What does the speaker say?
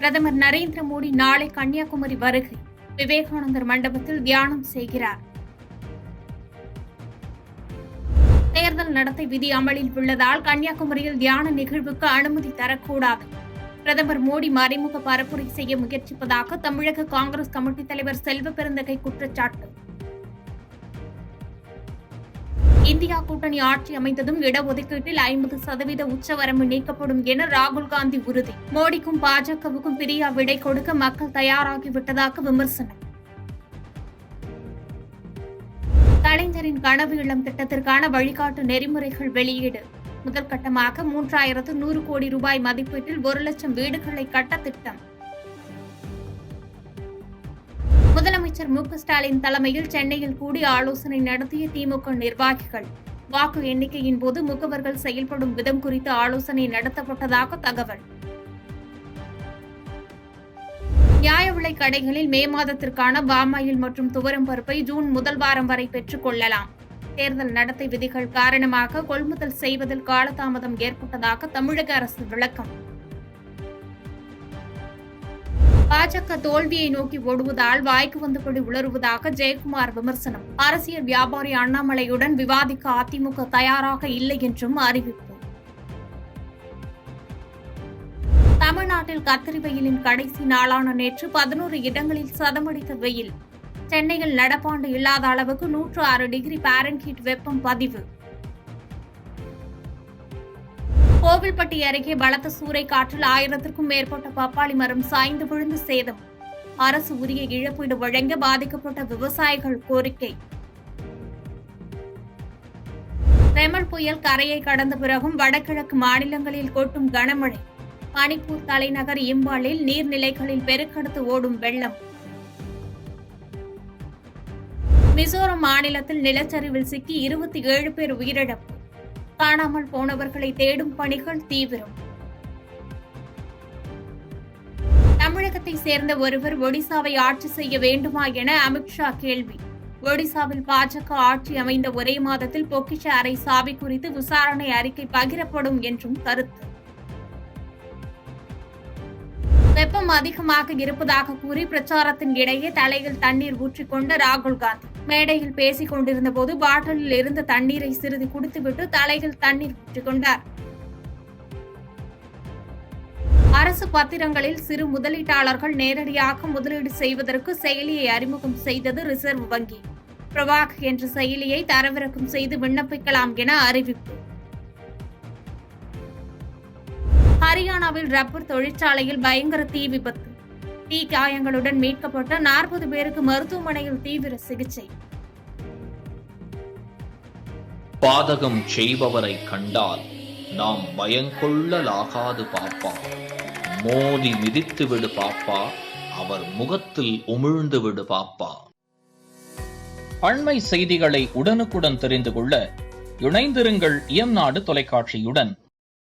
பிரதமர் நரேந்திர மோடி நாளை கன்னியாகுமரி வருகை. விவேகானந்தர் மண்டபத்தில் தியானம் செய்கிறார். தேர்தல் நடத்தை விதி அமலில் உள்ளதால் கன்னியாகுமரியில் தியான நிகழ்வுக்கு அனுமதி தரக்கூடாது. பிரதமர் மோடி மறைமுக பரப்புரை செய்ய முயற்சிப்பதாக தமிழக காங்கிரஸ் கமிட்டி தலைவர் செல்வ பெருந்தகை குற்றச்சாட்டு. இந்தியா கூட்டணி ஆட்சி அமைந்ததும் இடஒதுக்கீட்டில் 50% உச்சவரம்பு நீக்கப்படும் என ராகுல் காந்தி உறுதி. மோடிக்கும் பாஜகவுக்கும் பிரியா விடை கொடுக்க மக்கள் தயாராகிவிட்டதாக விமர்சனம். கலைஞரின் கனவு இல்லம் திட்டத்திற்கான வழிகாட்டு நெறிமுறைகள் வெளியீடு. முதல் கட்டமாக 3100 கோடி ரூபாய் மதிப்பீட்டில் 1 லட்சம் வீடுகளை கட்ட திட்டம். முதலமைச்சர் மு.க.ஸ்டாலின் தலைமையில் சென்னையில் கூடி ஆலோசனை நடத்திய திமுக நிர்வாகிகள். வாக்கு எண்ணிக்கையின் போது முகவர்கள் செயல்படும் விதம் குறித்து ஆலோசனை நடத்தப்பட்டதாக தகவல். நியாய விலைக் கடைகளில் மே மாதத்திற்கான பாமாயில் மற்றும் துவரம் பருப்பை ஜூன் முதல் வாரம் வரை பெற்றுக் கொள்ளலாம். தேர்தல் நடத்தை விதிகள் காரணமாக கொள்முதல் செய்வதில் காலதாமதம் ஏற்பட்டதாக தமிழக அரசு விளக்கம். பாஜக தோல்வியை நோக்கி ஓடுவதால் வாய்க்கு வந்தபடி உளறுவதாக ஜெயக்குமார் விமர்சனம். அரசியல் வியாபாரி அண்ணாமலையுடன் விவாதிக்க அதிமுக தயாராக இல்லை என்றும் அறிவிப்பு. தமிழ்நாட்டில் கத்திரி வெயிலின் கடைசி நாளான நேற்று 11 இடங்களில் சதமடித்த வெயில். சென்னையில் நடப்பாண்டு இல்லாத அளவுக்கு 106 டிகிரி பாரன்ஹீட் வெப்பம் பதிவு. கோவில்பட்டி அருகே பலத்த சூறைக்காற்றில் 1000க்கும் மேற்பட்ட பப்பாளி மரம் சாய்ந்து விழுந்து சேதம். அரசு உரிய இழப்பீடு வழங்க பாதிக்கப்பட்ட விவசாயிகள் கோரிக்கை. ரெமல் புயல் கரையை கடந்த பிறகும் வடகிழக்கு மாநிலங்களில் கொட்டும் கனமழை. மணிப்பூர் தலைநகர் இம்பாலில் நீர்நிலைகளில் பெருக்கெடுத்து ஓடும் வெள்ளம். மிசோரம் மாநிலத்தில் நிலச்சரிவில் சிக்கி 27 பேர் உயிரிழப்பு. காணாமல் போனவர்களை தேடும் பணிகள் தீவிரம். தமிழகத்தை சேர்ந்த ஒருவர் ஒடிசாவை ஆட்சி செய்ய வேண்டுமா என அமித்ஷா கேள்வி. ஒடிசாவில் பாஜக ஆட்சி அமைந்த ஒரே மாதத்தில் பொக்கிஷ அறை சாவி குறித்து விசாரணை அறிக்கை பகிரப்படும் என்றும் கருத்து. வெப்பம் அதிகமாக இருப்பதாக கூறி பிரச்சாரத்தின் இடையே தலையில் தண்ணீர் ஊற்றிக்கொண்ட ராகுல் காந்தி. மேடையில் பேசிக் கொண்டிருந்த போது பாட்டிலில் இருந்த தண்ணீரை சிறிது குடித்துவிட்டு தலையில் தண்ணீர் ஊற்றிக்கொண்டார். அரசு பத்திரங்களில் சிறு முதலீட்டாளர்கள் நேரடியாக முதலீடு செய்வதற்கு செயலியை அறிமுகம் செய்தது ரிசர்வ் வங்கி. பிரவாக் என்ற செயலியை தரவிறக்கம் செய்து விண்ணப்பிக்கலாம் என அறிவிப்பு. ஹரியானாவில் ரப்பர் தொழிற்சாலையில் பயங்கர தீ விபத்து. தீ காயங்களுடன் மீட்கப்பட்ட 40 பேருக்கு மருத்துவமனையில் தீவிர சிகிச்சை. பாதகம் செய்பவரை கண்டால் நாம் பயங்கொள்ளலாகாது பாப்பா. மோதி மிதித்து விடு பாப்பா, அவர் முகத்தில் உமிழ்ந்து விடு பாப்பா. அண்மை செய்திகளை உடனுக்குடன் தெரிந்து கொள்ள இணைந்திருங்கள் இயம்நாடு தொலைக்காட்சியுடன்.